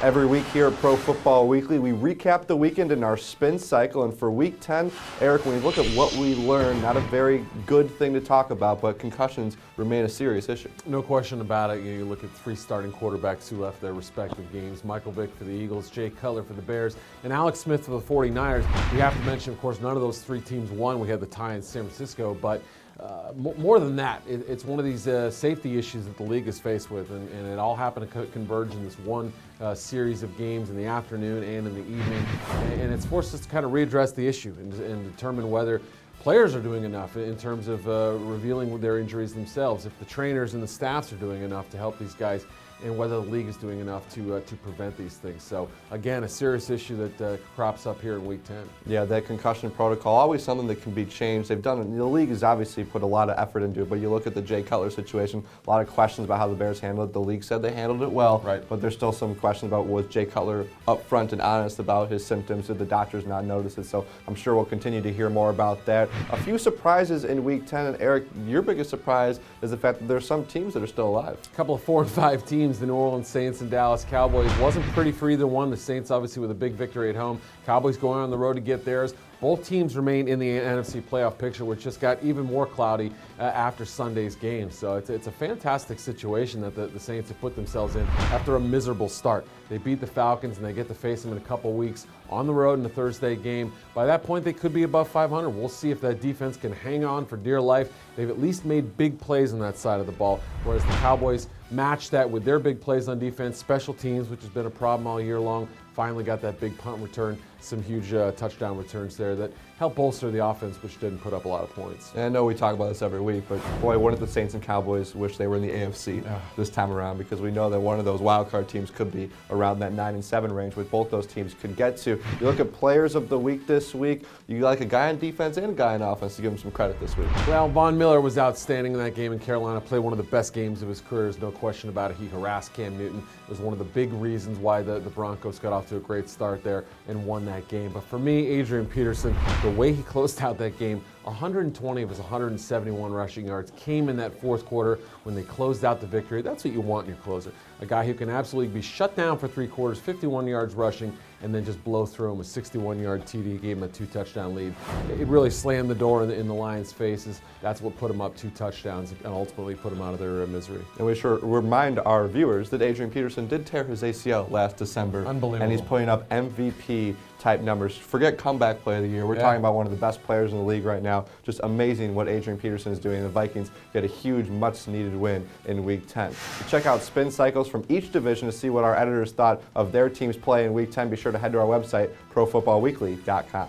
Every week here at Pro Football Weekly, we recap the weekend in our spin cycle. And for Week 10, Eric, when we look at what we learned, not a very good thing to talk about, but concussions remain a serious issue. No question about it. You look at three starting quarterbacks who left their respective games. Michael Vick for the Eagles, Jay Cutler for the Bears, and Alex Smith for the 49ers. We have to mention, of course, none of those three teams won. We had the tie in San Francisco, but more than that, it's one of these safety issues that the league is faced with, and it all happened to converge in this one series of games in the afternoon and in the evening, and it's forced us to kind of readdress the issue and determine whether players are doing enough in terms of revealing their injuries themselves, if the trainers and the staffs are doing enough to help these guys, and whether the league is doing enough to prevent these things. So again, a serious issue that crops up here in Week 10. Yeah, that concussion protocol, always something that can be changed. They've done it. The league has obviously put a lot of effort into it, but you look at the Jay Cutler situation, a lot of questions about how the Bears handled it. The league said they handled it well, right, but there's still some questions about was Jay Cutler upfront and honest about his symptoms? Did the doctors not notice it? So I'm sure we'll continue to hear more about that. A few surprises in Week 10, and Eric, your biggest surprise is the fact that there's some teams that are still alive. A couple of 4 and 5 teams, the New Orleans Saints and Dallas Cowboys. Wasn't pretty for either one. The Saints obviously with a big victory at home. Cowboys going on the road to get theirs. Both teams remain in the NFC playoff picture, which just got even more cloudy after Sunday's game. So it's a fantastic situation that the Saints have put themselves in after a miserable start. They beat the Falcons, and they get to face them in a couple weeks on the road in a Thursday game. By that point, they could be above 500. We'll see if that defense can hang on for dear life. They've at least made big plays on that side of the ball, whereas the Cowboys matched that with their big plays on defense. Special teams, which has been a problem all year long, finally got that big punt return, some huge touchdown returns there that helped bolster the offense, which didn't put up a lot of points. And I know we talk about this every week, but boy, wouldn't the Saints and Cowboys wish they were in the AFC this time around, because we know that one of those wild card teams could be around that 9-7 range, which both those teams could get to. You look at players of the week this week, you like a guy on defense and a guy on offense to give him some credit this week. Well, Von Miller was outstanding in that game in Carolina, played one of the best games of his career, there's no question about it. He harassed Cam Newton. It was one of the big reasons why the Broncos got off to a great start there and won that game. But for me, Adrian Peterson, the way he closed out that game, 120 of his 171 rushing yards came in that fourth quarter when they closed out the victory. That's what you want in your closer. A guy who can absolutely be shut down for 3 quarters, 51 yards rushing, and then just blow through him. A 61-yard TD gave him a 2-touchdown lead. It really slammed the door in the Lions' faces. That's what put him up 2 touchdowns and ultimately put them out of their misery. And we should remind our viewers that Adrian Peterson did tear his ACL last December. Unbelievable. And he's putting up MVP-type numbers. Forget comeback play of the year. We're talking about one of the best players in the league right now. Just amazing what Adrian Peterson is doing. The Vikings get a huge, much-needed win in Week 10. Check out spin cycles from each division to see what our editors thought of their team's play in Week 10. Be sure to head to our website, profootballweekly.com.